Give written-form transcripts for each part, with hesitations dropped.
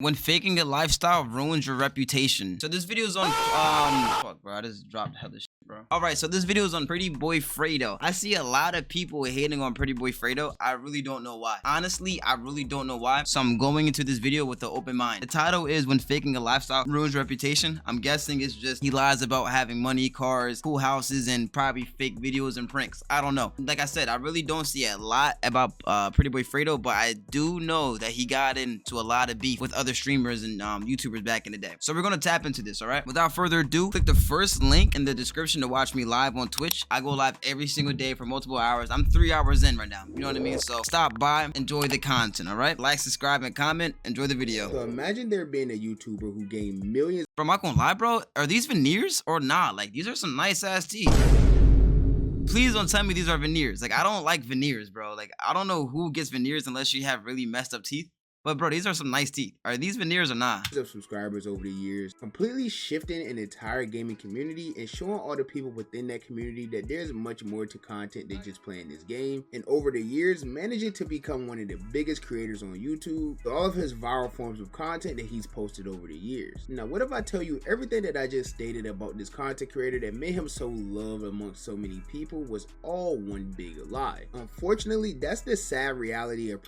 When faking a lifestyle ruins your reputation. So this video is on fuck bro, I just dropped hella shit, bro. Alright, so this video is on PrettyBoyFredo. I see a lot of people hating on PrettyBoyFredo. I really don't know why. Honestly, I really don't know why. So I'm going into this video with an open mind. The title is When Faking a Lifestyle Ruins Your Reputation. I'm guessing it's just he lies about having money, cars, cool houses, and probably fake videos and pranks. I don't know. Like I said, I really don't see a lot about PrettyBoyFredo, but I do know that he got into a lot of beef with other streamers and YouTubers back in the day. So we're gonna tap into this, all right? Without further ado, click the first link in the description to watch me live on Twitch. I go live every single day for multiple hours. I'm 3 hours in right now. You know what I mean? So stop by, enjoy the content, all right? Like, subscribe, and comment. Enjoy the video. So imagine there being a YouTuber who gained millions. Bro, I'm not gonna lie, bro. Are these veneers or not? Like, these are some nice ass teeth. Please don't tell me these are veneers. Like, I don't like veneers, bro. Like, I don't know who gets veneers unless you have really messed up teeth. But bro, these are some nice teeth. Are these veneers or not? Of subscribers over the years, completely shifting an entire gaming community and showing all the people within that community that there's much more to content than just playing this game. And over the years, managing to become one of the biggest creators on YouTube with all of his viral forms of content that he's posted over the years. Now, what if I tell you everything that I just stated about this content creator that made him so loved amongst so many people was all one big lie? Unfortunately, that's the sad reality of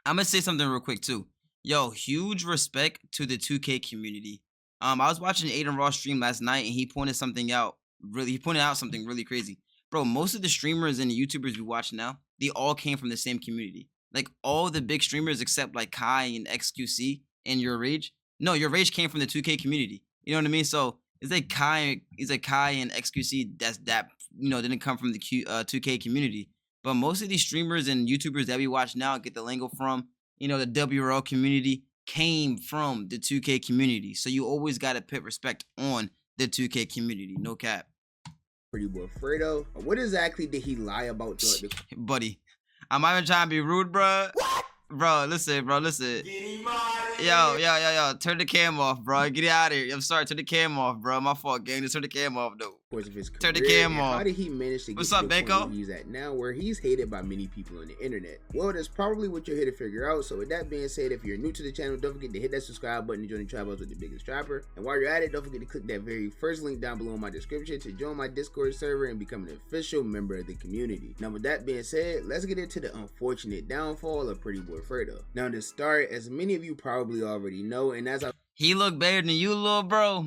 I'm gonna say something real quick too. Yo, huge respect to the 2K community. I was watching Aiden Ross stream last night and he pointed out something really crazy. Bro, most of the streamers and the YouTubers we watch now, they all came from the same community. Like all the big streamers except like Kai and XQC and Your Rage. No, Your Rage came from the 2K community. You know what I mean? So it's like Kai and XQC that didn't come from the 2K community. But most of these streamers and YouTubers that we watch now get the lingo from, the WRL community came from the 2K community. So you always got to put respect on the 2K community. No cap. PrettyBoyFredo. What exactly did he lie about? Buddy, I'm not even trying to be rude, bro. What? Bro, listen. Yo, turn the cam off, bro. Get out of here. I'm sorry, turn the cam off, bro. My fault, gang. Just turn the cam off, though. Of his career, turn the cam off. How did he manage to get to the point where he's at now, where he's hated by many people on the internet? Well, that's probably what you're here to figure out. So with that being said, if you're new to the channel, don't forget to hit that subscribe button to join the tribals with the biggest trapper. And while you're at it, don't forget to click that very first link down below in my description to join my Discord server and become an official member of the community. Now with that being said, let's get into the unfortunate downfall of PrettyBoyFredo. Now to start, as many of you probably already know, and as he look better than you, little bro.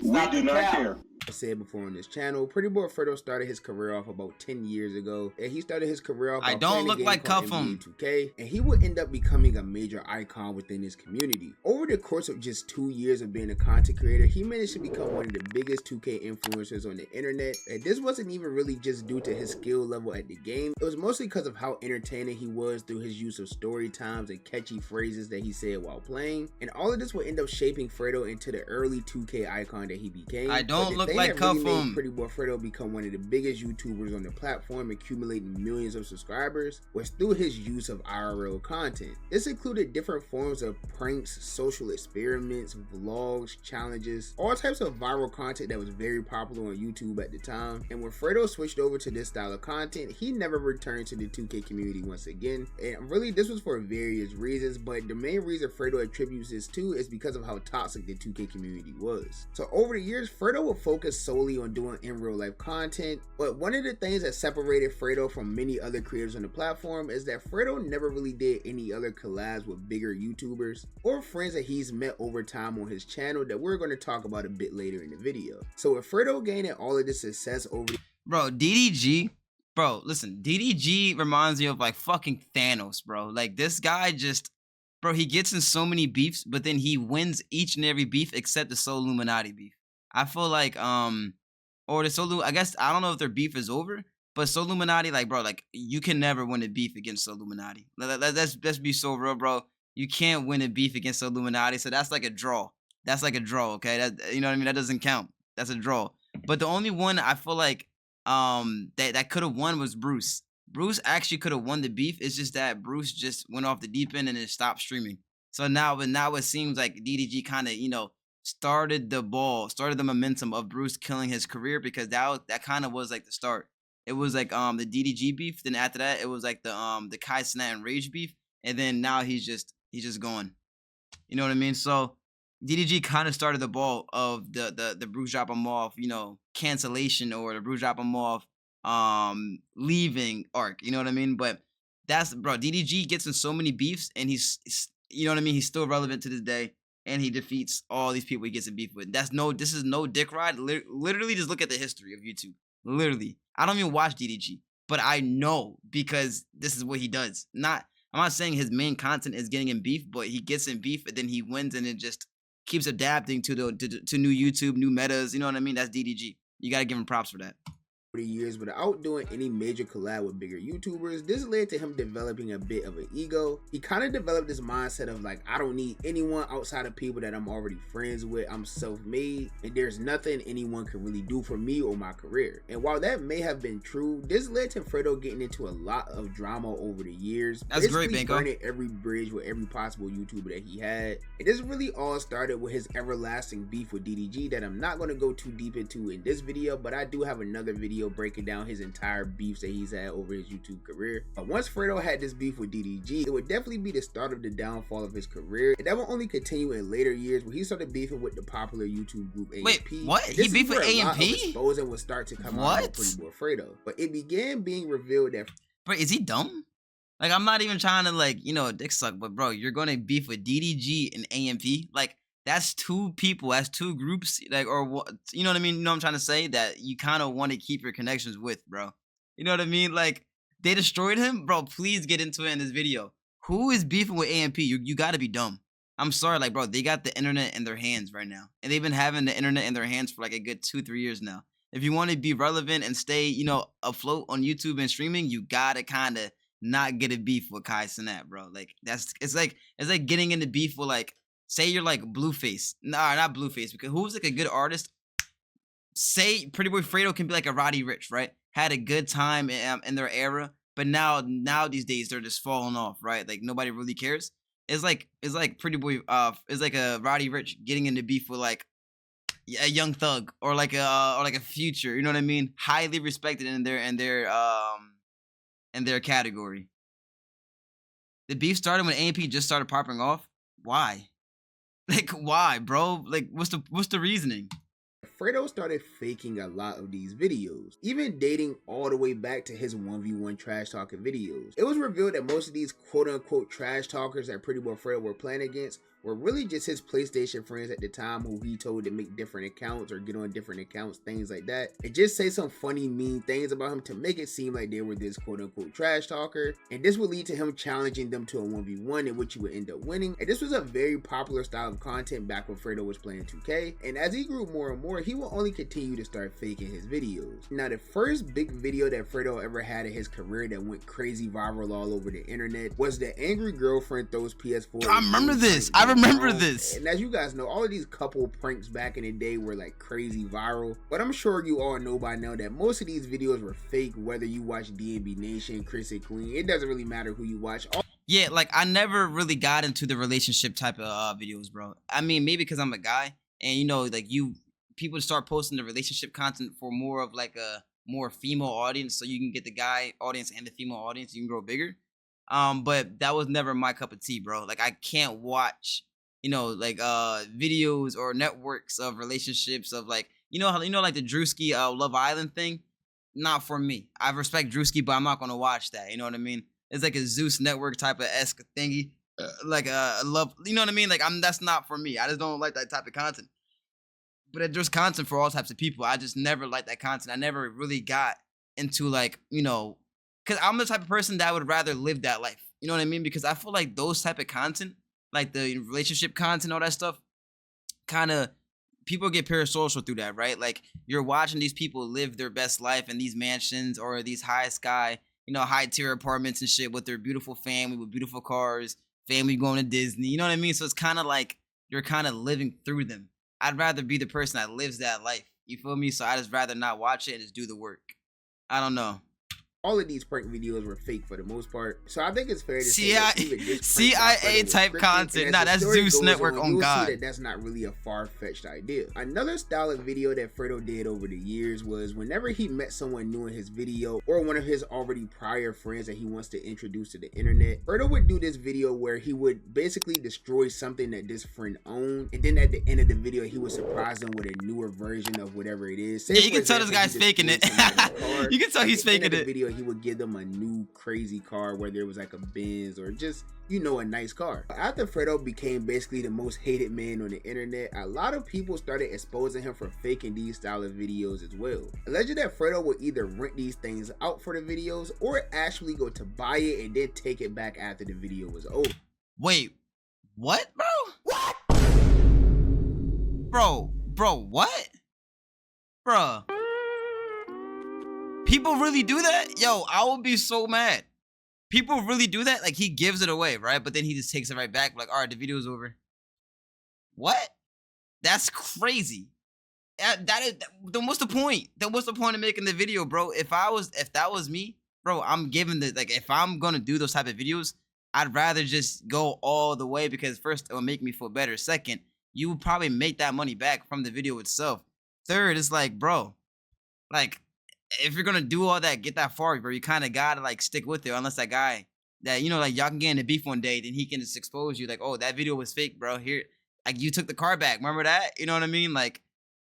We do not care. I said before on this channel, PrettyBoyFredo started his career off about 10 years ago, and he started his career off by playing a game called NBA 2K, and he would end up becoming a major icon within his community. Over the course of just 2 years of being a content creator, he managed to become one of the biggest 2K influencers on the internet, and this wasn't even really just due to his skill level at the game. It was mostly because of how entertaining he was through his use of story times and catchy phrases that he said while playing, and all of this would end up shaping Fredo into the early 2K icon that he became. I don't look like really made PrettyBoyFredo become one of the biggest YouTubers on the platform, accumulating millions of subscribers, was through his use of IRL content. This included different forms of pranks, social experiments, vlogs, challenges, all types of viral content that was very popular on YouTube at the time. And when Fredo switched over to this style of content, he never returned to the 2K community once again. And really, this was for various reasons, but the main reason Fredo attributes this to is because of how toxic the 2K community was. So over the years, Fredo would focus solely on doing in real life content, but one of the things that separated Fredo from many other creators on the platform is that Fredo never really did any other collabs with bigger YouTubers or friends that he's met over time on his channel that we're going to talk about a bit later in the video. So with Fredo gaining all of this success over bro, DDG, bro, listen, DDG reminds me of like fucking Thanos, bro. Like this guy just, bro, he gets in so many beefs, but then he wins each and every beef except the Soul Illuminati beef. I feel like, or the Soul, I guess, I don't know if their beef is over, but Soul Illuminati, like, bro, like, you can never win a beef against Soul Illuminati. Let's be so real, bro. You can't win a beef against Soul Illuminati, so that's like a draw. That's like a draw, okay? That, you know what I mean? That doesn't count. That's a draw. But the only one I feel like that could have won was Bruce. Bruce actually could have won the beef. It's just that Bruce just went off the deep end and then stopped streaming. So now it seems like DDG kind of, started the momentum of Bruce killing his career, because that kind of was like the start. It was like the DDG beef. Then after that, it was like the Kai Snap and Rage beef. and then now he's just gone. You know what I mean? So DDG kind of started the ball of the Bruce drop him off, cancellation, or the Bruce drop him off leaving arc. You know what I mean? But that's, bro, DDG gets in so many beefs, and you know what I mean? He's still relevant to this day, and he defeats all these people he gets in beef with. This is no dick ride. Literally, just look at the history of YouTube. Literally, I don't even watch DDG, but I know because this is what he does. I'm not saying his main content is getting in beef, but he gets in beef and then he wins, and it just keeps adapting to new YouTube, new metas. You know what I mean? That's DDG. You gotta give him props for that. The years without doing any major collab with bigger YouTubers. This led to him developing a bit of an ego. He kind of developed this mindset of like, I don't need anyone outside of people that I'm already friends with. I'm self-made and there's nothing anyone can really do for me or my career. And while that may have been true, this led to Fredo getting into a lot of drama over the years. That's great, Banco. Burning every bridge with every possible YouTuber that he had. And this really all started with his everlasting beef with DDG that I'm not going to go too deep into in this video, but I do have another video breaking down his entire beefs that he's had over his YouTube career. But once Fredo had this beef with DDG, it would definitely be the start of the downfall of his career, and that will only continue in later years when he started beefing with the popular YouTube group AMP. Wait, what? He beefed with AMP? Exposing would start to come out of PrettyBoyFredo. But it began being revealed that, bro, is he dumb? Like, I'm not even trying to dick suck, but bro, you're gonna beef with DDG and AMP? Like, that's two people, that's two groups, like, or what, you know what I mean? You know what I'm trying to say? That you kind of want to keep your connections with, bro. You know what I mean? Like, they destroyed him, bro. Please get into it in this video. Who is beefing with AMP? You gotta be dumb. I'm sorry, like, bro, they got the internet in their hands right now, and they've been having the internet in their hands for like a good 2-3 years now. If you want to be relevant and stay, afloat on YouTube and streaming, you gotta kind of not get a beef with Kai Cenat, bro. Like, it's like getting into beef with, like, say you're like Blueface. Nah, not Blueface, because who's like a good artist? Say PrettyBoyFredo can be like a Roddy Ricch, right? Had a good time in their era, but now these days they're just falling off, right? Like, nobody really cares. It's like Pretty Boy, it's like a Roddy Ricch getting into beef with like a Young Thug or like a Future. You know what I mean? Highly respected in their category. The beef started when AMP just started popping off. Why? Like, why, bro? Like, what's the reasoning? Fredo started faking a lot of these videos, even dating all the way back to his 1v1 trash talking videos. It was revealed that most of these quote-unquote trash talkers that PrettyBoyFredo were playing against were really just his PlayStation friends at the time who he told to make different accounts or get on different accounts, things like that, and just say some funny, mean things about him to make it seem like they were this quote-unquote trash talker. And this would lead to him challenging them to a 1v1 in which he would end up winning. And this was a very popular style of content back when Fredo was playing 2K. And as he grew more and more, he will only continue to start faking his videos. Now, the first big video that Fredo ever had in his career that went crazy viral all over the internet was the angry girlfriend throws PS4. I remember this. I remember this. And as you guys know, all of these couple pranks back in the day were like crazy viral. But I'm sure you all know by now that most of these videos were fake, whether you watch DNB Nation, Chris and Queen. It doesn't really matter who you watch. Yeah, like, I never really got into the relationship type of videos, bro. I mean, maybe because I'm a guy, and people start posting the relationship content for more of like a more female audience, so you can get the guy audience and the female audience, you can grow bigger. But that was never my cup of tea, bro. Like, I can't watch videos or networks of relationships of like, like the Drewski Love Island thing. Not for me. I respect Drewski, but I'm not gonna watch that. You know what I mean? It's like a Zeus network type of esque thingy, like love. You know what I mean? Like, that's not for me. I just don't like that type of content. But there's content for all types of people. I just never liked that content. I never really got into because I'm the type of person that would rather live that life. You know what I mean? Because I feel like those type of content, like the relationship content, all that stuff, kind of, people get parasocial through that, right? Like, you're watching these people live their best life in these mansions or these high sky, high tier apartments and shit with their beautiful family, with beautiful cars, family going to Disney. You know what I mean? So it's kind of like you're kind of living through them. I'd rather be the person that lives that life. You feel me? So I just rather not watch it and just do the work. I don't know. all of these prank videos were fake for the most part. So I think it's fair to say CIA, that even this prank CIA was type scripted, content. and Nah, as the that's story Zeus goes Network on you'll God. see that that's not really a far-fetched idea. Another style of video that Fredo did over the years was whenever he met someone new in his video or one of his already prior friends that he wants to introduce to the internet, Fredo would do this video where he would basically destroy something that this friend owned, and then at the end of the video he would surprise them with a newer version of whatever it is. Yeah, you can tell this guy's faking it. You can tell he's faking it. Video he would give them a new crazy car, whether it was like a Benz or just, you know, a nice car. After Fredo became basically the most hated man on the internet, a lot of people started exposing him for faking these style of videos as well. Alleged that Fredo would either rent these things out for the videos or actually go to buy it and then take it back after the video was over. Wait, what, bro? What? Bro, what? Bro. People really do that? Yo, I would be so mad. People really do that? Like, he gives it away, right? But then he just takes it right back. Like, all right, the video's over. What? That's crazy. Then what's the point? Then what's the point of making the video, bro? If that was me, bro, I'm giving if I'm gonna do those type of videos, I'd rather just go all the way, because first, it will make me feel better. Second, you would probably make that money back from the video itself. Third, it's like, bro, like, if you're gonna do all that, get that far, bro, you kind of gotta like stick with it. Unless that guy that, you know, like, y'all can get in a beef one day, then he can just expose you, like, oh, that video was fake, bro. Here, like, you took the car back. Remember that? You know what I mean? Like,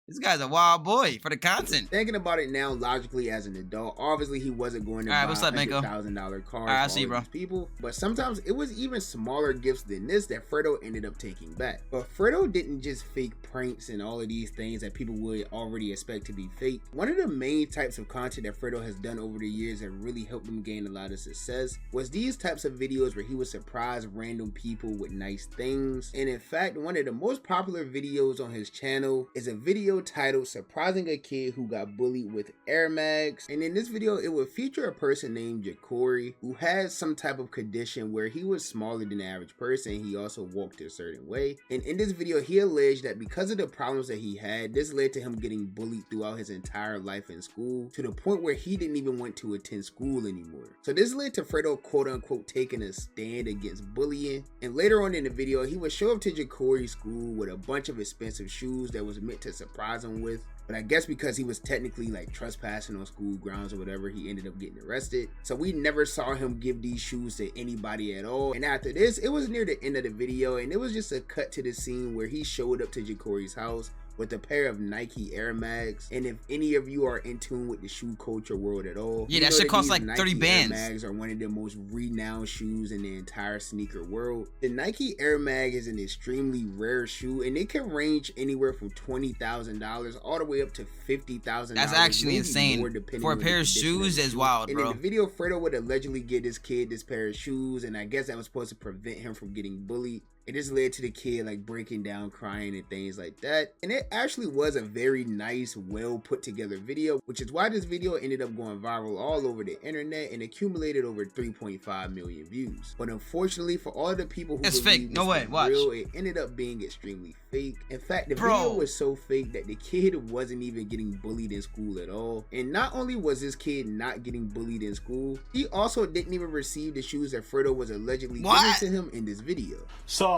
this guy's a wild boy for the content. Thinking about it now, logically as an adult, obviously he wasn't going to buy what's up, Mango? $100,000 cars All right, I for see you, all bro. these people. But sometimes it was even smaller gifts than this that Fredo ended up taking back. But Fredo didn't just fake pranks and all of these things that people would already expect to be fake. One of the main types of content that Fredo has done over the years that really helped him gain a lot of success was these types of videos where he would surprise random people with nice things. And in fact, one of the most popular videos on his channel is a video titled Surprising a Kid Who Got Bullied with Air Mags. And in this video, it would feature a person named Jacory who had some type of condition where he was smaller than the average person. He also walked a certain way. And in this video, he alleged that because of the problems that he had, this led to him getting bullied throughout his entire life in school, to the point where he didn't even want to attend school anymore. So this led to Fredo quote unquote taking a stand against bullying. And later on in the video, he would show up to Jacory's school with a bunch of expensive shoes that was meant to surprise him with. But I guess because he was technically like trespassing on school grounds or whatever, he ended up getting arrested. So we never saw him give these shoes to anybody at all. And after this, it was near the end of the video, and it was just a cut to the scene where he showed up to Jacory's house with a pair of Nike Air Mags. And if any of you are in tune with the shoe culture world at all, yeah, that shit costs like 30 bands. Air Mags are one of the most renowned shoes in the entire sneaker world. The Nike Air Mag is an extremely rare shoe, and it can range anywhere from $20,000 all the way up to $50,000. That's actually insane. For a pair of shoes is wild, bro. And in the video, Fredo would allegedly get this kid this pair of shoes, and I guess that was supposed to prevent him from getting bullied. It just led to the kid like breaking down, crying and things like that. And it actually was a very nice, well put together video, which is why this video ended up going viral all over the internet and accumulated over 3.5 million views. But unfortunately, for all the people who it's fake, no way, watch. Real, it ended up being extremely fake. In fact, the video was so fake that the kid wasn't even getting bullied in school at all. And not only was this kid not getting bullied in school, he also didn't even receive the shoes that Fredo was allegedly giving to him in this video. So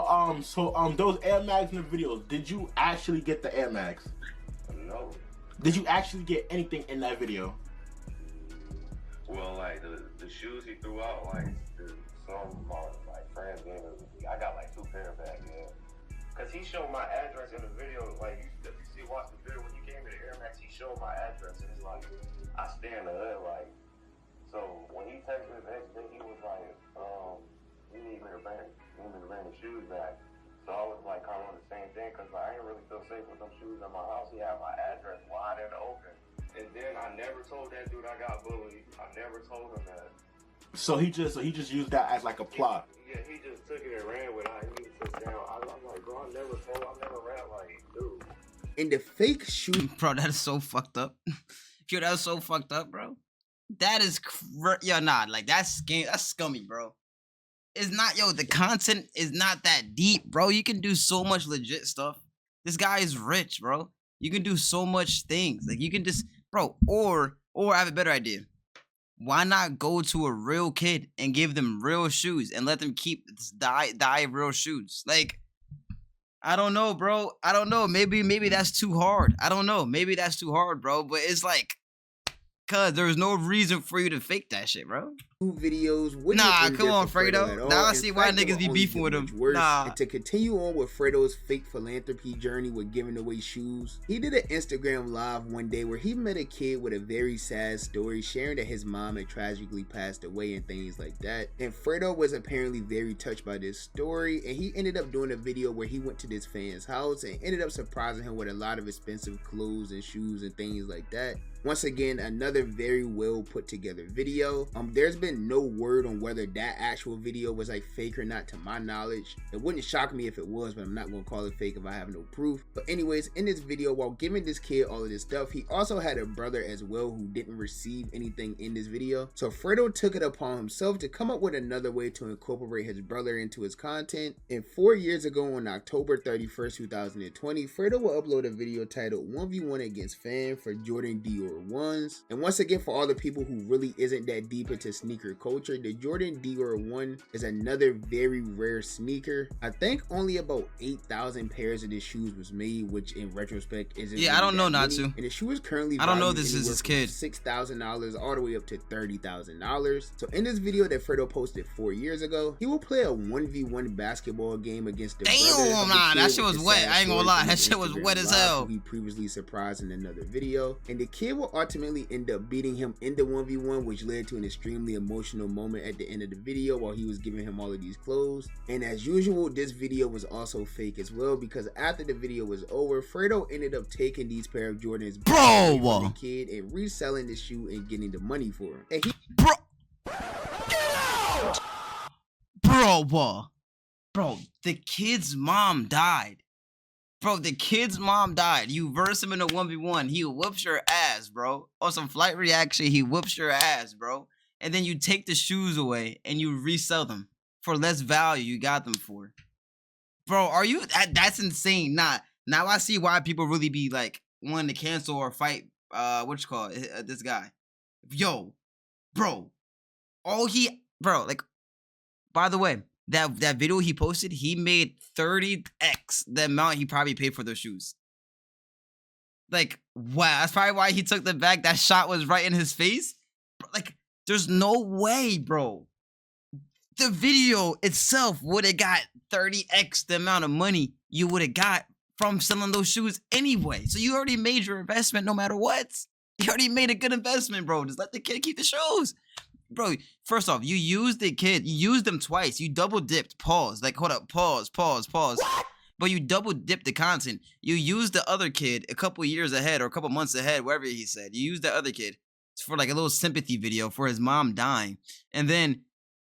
those Air Mags in the videos, did you actually get the Air Mags? No. Did you actually get anything in that video? Well, like the shoes he threw out, like some of my like friends gave it. I got like 2 pair back, yeah. Cause he showed my address in the video. Like you see, watch the video when you came to the Air Max, he showed my address, and it's like I stay in the hood, like. So when he texted me the next day, he was like, you need me to bring the shoes back. So I was like kind of on the same thing, cause like, I ain't really feel safe with them shoes in my house. He had my address wide and open. And then I never told that dude I got bullied. I never told him that. So he just used that as like a plot. Yeah, he just took it and ran with it. He was just down. I'm like, bro, I never ran like, dude. And the fake shoe, bro, that is so fucked up. Yo, that is so fucked up, bro. That is yo, nah, like that's scummy, bro. It's not, yo, the content is not that deep, bro. You can do so much legit stuff. This guy is rich, bro. You can do so much things. Like you can just, bro, or I have a better idea. Why not go to a real kid and give them real shoes and let them keep dye real shoes? Like, I don't know, bro. I don't know. Maybe that's too hard. I don't know. Maybe that's too hard, bro. But it's like, cuz there's no reason for you to fake that shit, bro. Videos. Nah, come on, Fredo. Now I see why niggas be beefing with him. Nah. And to continue on with Fredo's fake philanthropy journey with giving away shoes, he did an Instagram live one day where he met a kid with a very sad story, sharing that his mom had tragically passed away and things like that. And Fredo was apparently very touched by this story, and he ended up doing a video where he went to this fan's house and ended up surprising him with a lot of expensive clothes and shoes and things like that. Once again, another very well put together video. There's been no word on whether that actual video was like fake or not to my knowledge. It wouldn't shock me if it was, but I'm not gonna call it fake if I have no proof. But anyways, in this video, while giving this kid all of this stuff, he also had a brother as well who didn't receive anything in this video. So Fredo took it upon himself to come up with another way to incorporate his brother into his content. And 4 years ago on October 31st, 2020, Fredo will upload a video titled 1v1 against fan for Jordan Dior 1s. And once again, for all the people who really isn't that deep into sneaker culture, the Jordan Dior 1 is another very rare sneaker. I think only about 8,000 pairs of the shoes was made, which in retrospect isn't really I don't know not many. to. And the shoe is currently I don't know this is his kid. $6,000 all the way up to $30,000. So in this video that Fredo posted 4 years ago, he will play a 1v1 basketball game against the Damn, nah, that shit was wet. I ain't gonna lie, that shit was wet as hell. He previously surprised in another video, and the kid will ultimately end up beating him in the 1v1, which led to an extremely emotional moment at the end of the video while he was giving him all of these clothes. And as usual, this video was also fake as well, because after the video was over, Fredo ended up taking these pair of Jordans from the kid and reselling the shoe and getting the money for him. And he Bro, the kid's mom died. Bro, the kid's mom died. You verse him in a 1v1. He whoops your ass, bro. On some flight reaction, he whoops your ass, bro. And then you take the shoes away and you resell them for less value you got them for. Bro, are you... That's insane. Nah, now I see why people really be like wanting to cancel or fight, this guy. Yo, bro. Like, by the way, that video he posted, he made 30x the amount he probably paid for those shoes. Like, wow, that's probably why he took them back. That shot was right in his face. Like, there's no way, bro. The video itself would have got 30x the amount of money you would have got from selling those shoes anyway. So you already made your investment no matter what. You already made a good investment, bro. Just let the kid keep the shoes. Bro, first off, you used the kid. You used them twice. You double dipped. Pause. Like, hold up. Pause. What? But you double dipped the content. You used the other kid a couple years ahead or a couple months ahead, wherever he said. You used the other kid for like a little sympathy video for his mom dying. And then,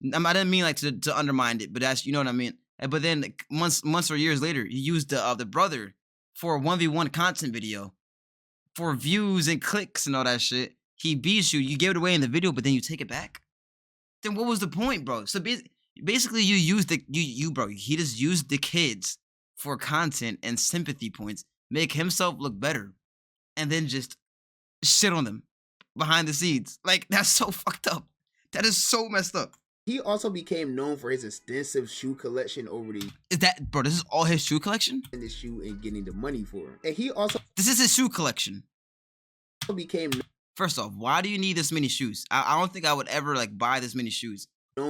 I didn't mean like to undermine it, but that's, you know what I mean? But then months or years later, you used the brother for a 1v1 content video for views and clicks and all that shit. He beats you, you give it away in the video, but then you take it back. Then what was the point, bro? So basically, you used bro. He just used the kids for content and sympathy points, make himself look better, and then just shit on them behind the scenes. Like, that's so fucked up. That is so messed up. He also became known for his extensive shoe collection over the... Bro, this is all his shoe collection? ...in the shoe and getting the money for him. And he also... This is his shoe collection. ...became... First off, why do you need this many shoes? I don't think I would ever, like, buy this many shoes.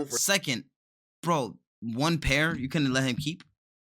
Second, bro, one pair you couldn't let him keep?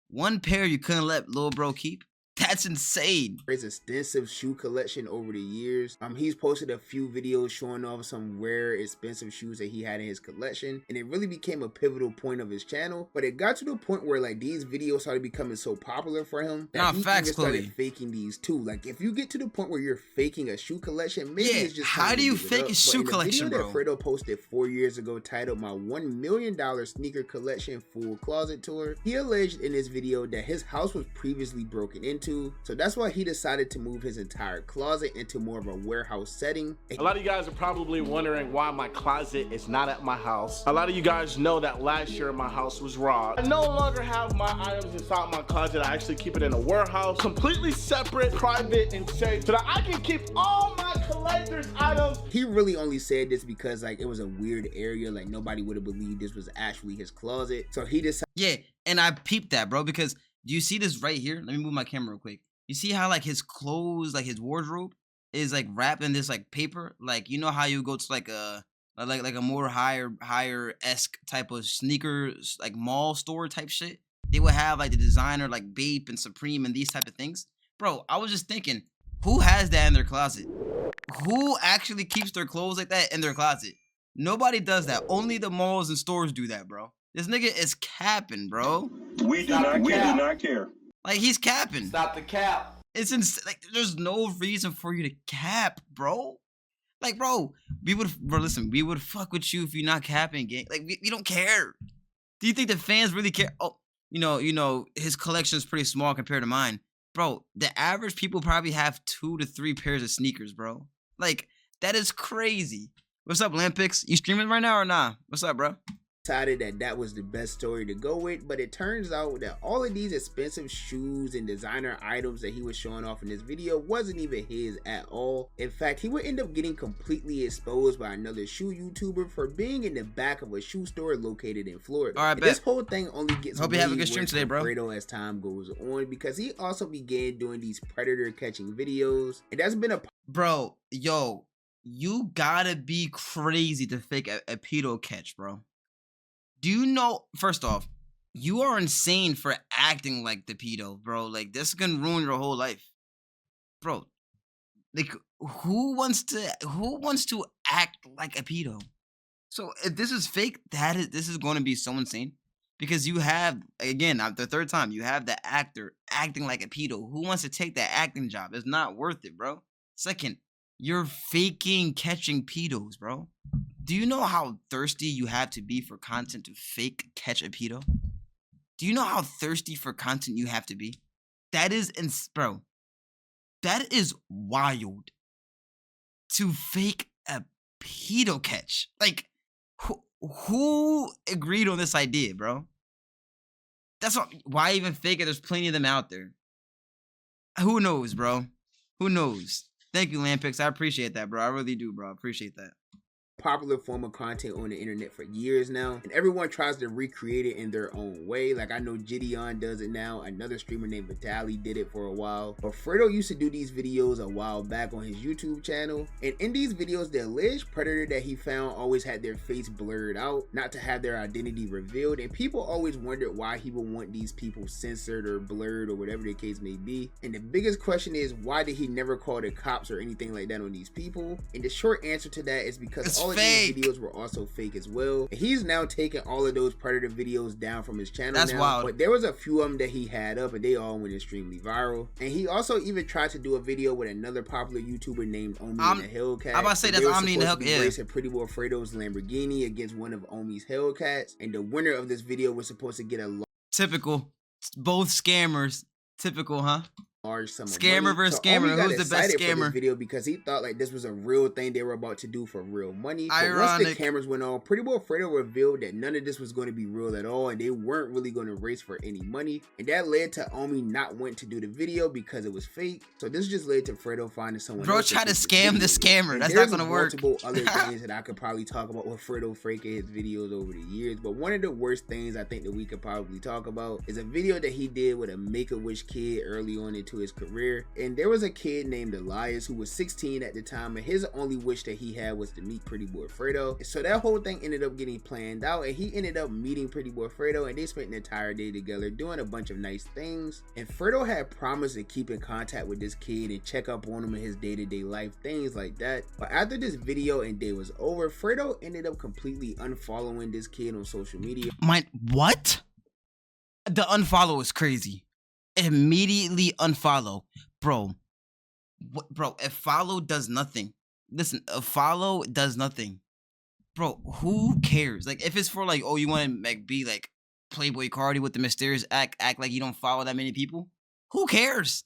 One pair you couldn't let little bro keep? That's insane. His extensive shoe collection over the years. He's posted a few videos showing off some rare, expensive shoes that he had in his collection, and it really became a pivotal point of his channel. But it got to the point where like these videos started becoming so popular for him that he even started faking these too. Like if you get to the point where you're faking a shoe collection, maybe it's just how do you fake a shoe collection, bro? The video that Fredo posted 4 years ago, titled "My $1 Million Sneaker Collection Full Closet Tour," he alleged in this video that his house was previously broken into. So that's why he decided to move his entire closet into more of a warehouse setting. A lot of you guys are probably wondering why my closet is not at my house. A lot of you guys know that last year my house was robbed. I no longer have my items inside my closet. I actually keep it in a warehouse, completely separate, private, and safe, so that I can keep all my collector's items. He really only said this because like it was a weird area, like nobody would have believed this was actually his closet. So he decided. Yeah, and I peeped that, bro, because do you see this right here? Let me move my camera real quick. You see how like his clothes, like his wardrobe is like wrapped in this like paper? Like, you know how you go to like a more higher-esque type of sneakers, like mall store type shit? They would have like the designer like Bape and Supreme and these type of things. Bro, I was just thinking, who has that in their closet? Who actually keeps their clothes like that in their closet? Nobody does that. Only the malls and stores do that, bro. This nigga is capping, bro. We do not care. Like, he's capping. Stop the cap. It's like there's no reason for you to cap, bro. Like, bro, listen, we would fuck with you if you're not capping, gang. Like, we don't care. Do you think the fans really care? Oh, you know, his collection is pretty small compared to mine. Bro, the average people probably have 2 to 3 pairs of sneakers, bro. Like, that is crazy. What's up, Lampix? You streaming right now or nah? What's up, bro? Decided that was the best story to go with, but it turns out that all of these expensive shoes and designer items that he was showing off in this video wasn't even his at all. In fact, he would end up getting completely exposed by another shoe YouTuber for being in the back of a shoe store located in Florida. All right, this whole thing only gets hope you have a good stream worse today, bro. Fredo as time goes on, because he also began doing these predator catching videos, and that's been a bro. Yo, you gotta be crazy to fake a pedo catch, bro. Do you know, first off, you are insane for acting like the pedo, bro. Like, this can ruin your whole life. Bro, like, who wants to act like a pedo? So if this is fake, this is going to be so insane. Because you have, again, the third time, you have the actor acting like a pedo. Who wants to take that acting job? It's not worth it, bro. Second, you're faking catching pedos, bro. Do you know how thirsty you have to be for content to fake catch a pedo? Do you know how thirsty for content you have to be? That is, bro, that is wild. To fake a pedo catch. Like, who agreed on this idea, bro? That's why even fake it? There's plenty of them out there. Who knows, bro? Who knows? Thank you, Lampix. I appreciate that, bro. I really do, bro. I appreciate that. Popular form of content on the internet for years now, and everyone tries to recreate it in their own way. Like, I know Gideon does it now, another streamer named Vitali did it for a while, but Fredo used to do these videos a while back on his YouTube channel, and in these videos the alleged predator that he found always had their face blurred out, not to have their identity revealed, and people always wondered why he would want these people censored or blurred or whatever the case may be. And the biggest question is, why did he never call the cops or anything like that on these people? And the short answer to that is because all of these videos were also fake as well. And he's now taken all of those predator videos down from his channel. That's now, wild. but there was a few of them that he had up and they all went extremely viral. And he also even tried to do a video with another popular YouTuber named Omi and the Hellcat. I'm about to say that's Omni and the Hellcat. Yeah. Racing PrettyBoyFredo's Lamborghini against one of Omi's Hellcats, and the winner of this video was supposed to get a typical, both scammers. Typical, huh? large sum of scammer money. versus So scammer. Omi got Who's the best excited for scammer? this video because he thought like this was a real thing they were about to do for real money. But once Ironic. the cameras went on, PrettyBoyFredo revealed that none of this was going to be real at all, and they weren't really going to race for any money. And that led to Omi not wanting to do the video because it was fake. So this just led to Fredo finding someone Bro, else try to do the scam the video. scammer. And That's not there's gonna work. multiple other things that I could probably talk about with Fredo faking his videos over the years. But one of the worst things I think that we could probably talk about is a video that he did with a Make-A-Wish kid early on into his career. And there was a kid named Elias who was 16 at the time, and his only wish that he had was to meet PrettyBoyFredo. So that whole thing ended up getting planned out, and he ended up meeting PrettyBoyFredo, and they spent an entire day together doing a bunch of nice things. And Fredo had promised to keep in contact with this kid and check up on him in his day-to-day life, things like that. But after this video and day was over, Fredo ended up completely unfollowing this kid on social media. What? The unfollow is crazy. Immediately unfollow. Bro, bro, a follow does nothing. Listen, a follow does nothing. Bro, who cares? Like, if it's for like, oh, you want to like be like Playboy Cardi with the mysterious act like you don't follow that many people, who cares?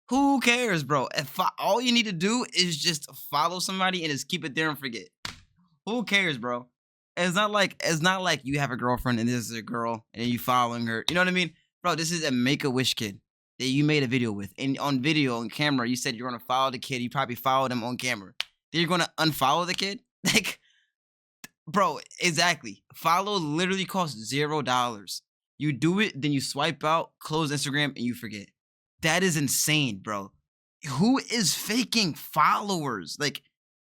Who cares, bro? If all you need to do is just follow somebody and just keep it there and forget. Who cares, bro? It's not like you have a girlfriend and this is a girl and then you following her. You know what I mean? Bro, this is a Make-A-Wish kid. that you made a video with, and on video, on camera, you said you're gonna follow the kid. You probably followed him on camera. Then you're gonna unfollow the kid? Like, bro, exactly. Follow literally costs $0. You do it, then you swipe out, close Instagram, and you forget. That is insane, bro. Who is faking followers? Like,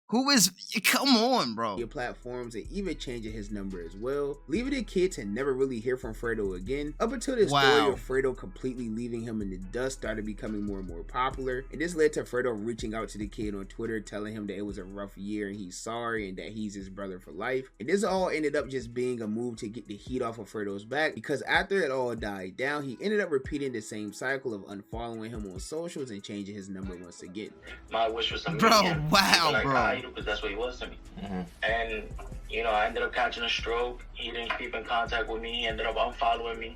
who is? Come on, bro. Your platforms and even changing his number as well, leaving the kid to never really hear from Fredo again, up until the story of Fredo completely leaving him in the dust started becoming more and more popular, and this led to Fredo reaching out to the kid on Twitter, telling him that it was a rough year and he's sorry and that he's his brother for life. And this all ended up just being a move to get the heat off of Fredo's back, because after it all died down, he ended up repeating the same cycle of unfollowing him on socials and changing his number once again. My wish was to meet Bro, him. wow, Like, bro. because that's what he was to me. And you know, I ended up catching a stroke. He didn't keep in contact with me. He ended up unfollowing me.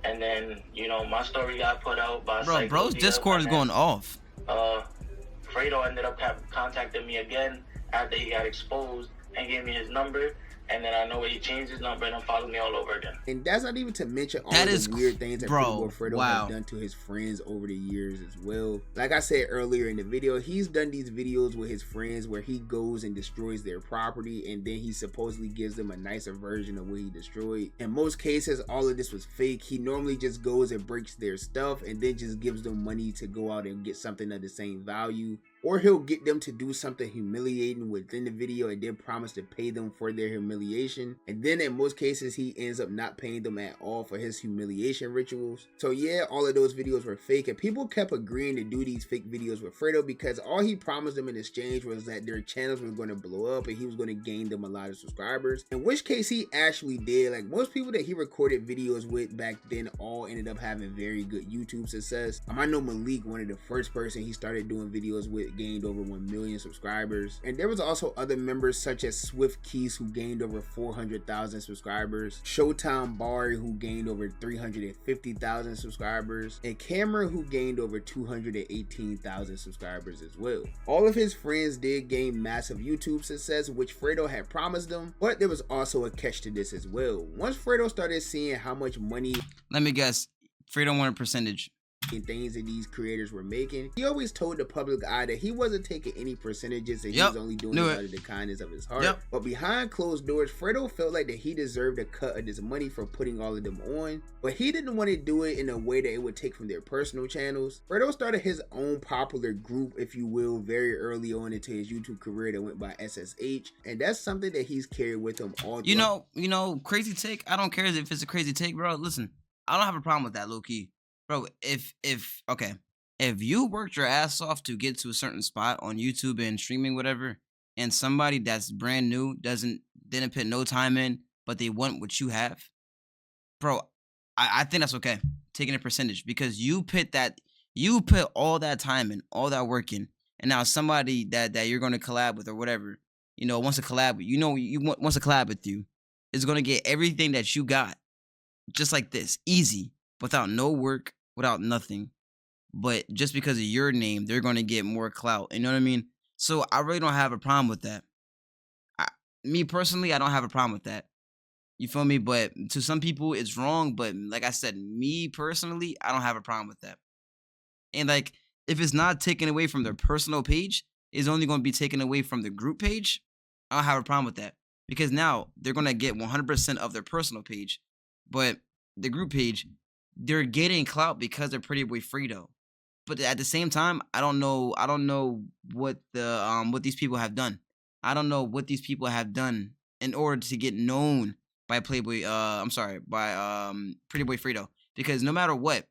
And then, you know, my story got put out by Bro's Discord is going off. Fredo ended up contacting me again after he got exposed and gave me his number. And then I know he changed his number and unfollowed me all over again. And that's not even to mention all That the is weird things that PrettyBoyFredo wow. has done to his friends over the years as well. Like I said earlier in the video, he's done these videos with his friends where he goes and destroys their property, and then he supposedly gives them a nicer version of what he destroyed. In most cases, all of this was fake. He normally just goes and breaks their stuff and then just gives them money to go out and get something of the same value. Or he'll get them to do something humiliating within the video and then promise to pay them for their humiliation. And then in most cases, he ends up not paying them at all for his humiliation rituals. So yeah, all of those videos were fake, and people kept agreeing to do these fake videos with Fredo because all he promised them in exchange was that their channels were going to blow up and he was going to gain them a lot of subscribers. In which case he actually did. Like, most people that he recorded videos with back then all ended up having very good YouTube success. I know Malik, one of the first person he started doing videos with, gained over 1 million subscribers. And there was also other members such as Swift Keys, who gained over 400,000 subscribers, Showtime Bari, who gained over 350,000 subscribers, and Camera, who gained over 218,000 subscribers as well. All of his friends did gain massive YouTube success, which Fredo had promised them, but there was also a catch to this as well. Once Fredo started seeing how much money, let me guess, Fredo wanted percentage and things that these creators were making, he always told the public eye that he wasn't taking any percentages, and he was only doing it out of the kindness of his heart. But behind closed doors, Fredo felt like that he deserved a cut of this money for putting all of them on, but he didn't want to do it in a way that it would take from their personal channels. Fredo started his own popular group, if you will, very early on into his YouTube career that went by SSH, and that's something that he's carried with him all through. You know, crazy take. I don't care if it's a crazy take, bro. Listen, I don't have a problem with that, low key. Bro, if you worked your ass off to get to a certain spot on YouTube and streaming, whatever, and somebody that's brand new didn't put no time in, but they want what you have, bro, I think that's okay, taking a percentage, because you put all that time in, all that work in, and now somebody that you're gonna collab with or whatever, you know, wants to collab with, wants to collab with you, is gonna get everything that you got, just like this, easy, without no work, without nothing. But just because of your name, they're going to get more clout. You know what I mean? So I really don't have a problem with that. Me personally, I don't have a problem with that. You feel me? But to some people, it's wrong. But like I said, me personally, I don't have a problem with that. And like, if it's not taken away from their personal page, it's only going to be taken away from the group page, I don't have a problem with that. Because now they're going to get 100% of their personal page. But the group page, they're getting clout because they're PrettyBoyFredo. But at the same time, I don't know what what these people have done. I don't know what these people have done in order to get known by PrettyBoyFredo. Because no matter what,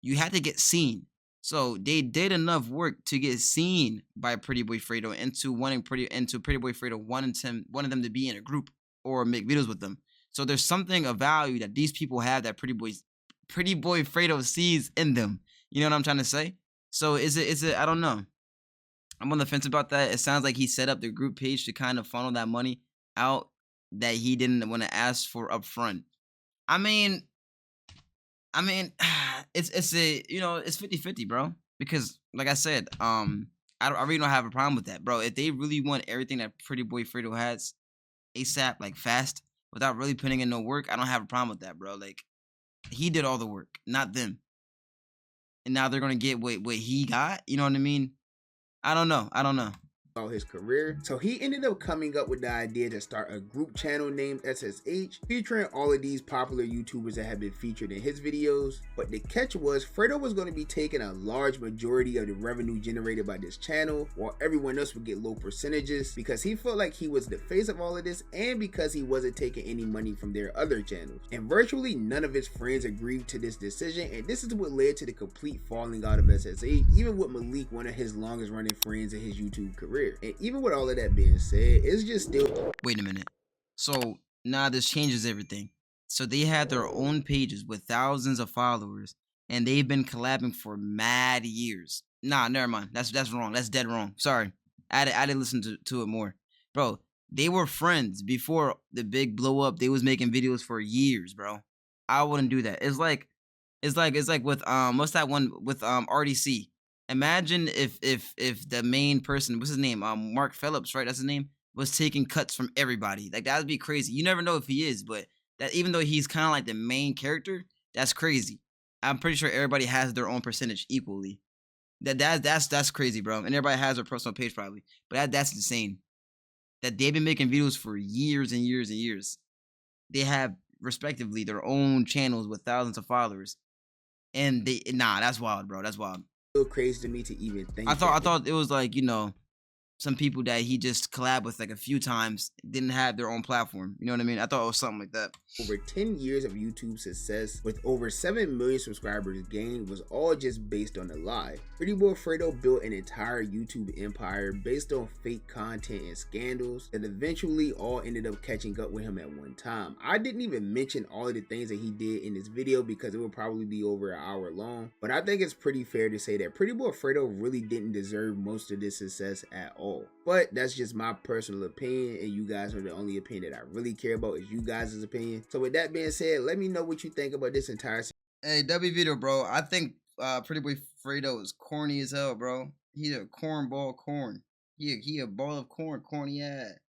you have to get seen. So they did enough work to get seen by PrettyBoyFredo into PrettyBoyFredo wanting them to be in a group or make videos with them. So there's something of value that these people have that PrettyBoyFredo sees in them. You know what I'm trying to say? So is it I don't know. I'm on the fence about that. It sounds like he set up the group page to kind of funnel that money out that he didn't want to ask for up front. I mean, it's 50-50, bro. Because like I said, I really don't have a problem with that, bro. If they really want everything that PrettyBoyFredo has ASAP, like fast, without really putting in no work, I don't have a problem with that, bro. Like, he did all the work, not them. and now they're gonna get what he got. You know what I mean? I don't know. I don't know. About his career. So he ended up coming up with the idea to start a group channel named SSH, featuring all of these popular YouTubers that have been featured in his videos. But the catch was, Fredo was going to be taking a large majority of the revenue generated by this channel, while everyone else would get low percentages, because he felt like he was the face of all of this, and because he wasn't taking any money from their other channels. And virtually none of his friends agreed to this decision, and this is what led to the complete falling out of SSH, even with Malik, one of his longest running friends in his YouTube career. And even with all of that being said, it's just still... Wait a minute. So now this changes everything. So they had their own pages with thousands of followers, and they've been collabing for mad years. Nah, never mind. That's wrong. That's dead wrong. Sorry. I had to listen to it more. Bro, they were friends before the big blow up. They was making videos for years, bro. I wouldn't do that. It's like with what's that one with RDC? Imagine if the main person, what's his name? Mark Phillips, right? That's his name, was taking cuts from everybody. Like, that would be crazy. You never know if he is, but that, even though he's kind of like the main character, that's crazy. I'm pretty sure everybody has their own percentage equally. That's crazy, bro. And everybody has their personal page probably. But that's insane. That they've been making videos for years and years and years. They have respectively their own channels with thousands of followers. And that's wild, bro. That's wild. Still crazy to me to even think. I thought it was like, you know, some people that he just collabed with like a few times didn't have their own platform. You know what I mean? I thought it was something like that. Over 10 years of YouTube success with over 7 million subscribers gained was all just based on a lie. PrettyBoyFredo built an entire YouTube empire based on fake content and scandals that eventually all ended up catching up with him at one time. I didn't even mention all of the things that he did in this video because it would probably be over an hour long, but I think it's pretty fair to say that PrettyBoyFredo really didn't deserve most of this success at all. But that's just my personal opinion, and you guys are the only opinion that I really care about is you guys' opinion. So with that being said, let me know what you think about this entire series. Hey, W Video, bro. I think PrettyBoyFredo is corny as hell, bro. He's a cornball corn. He a ball of corn, corny ass.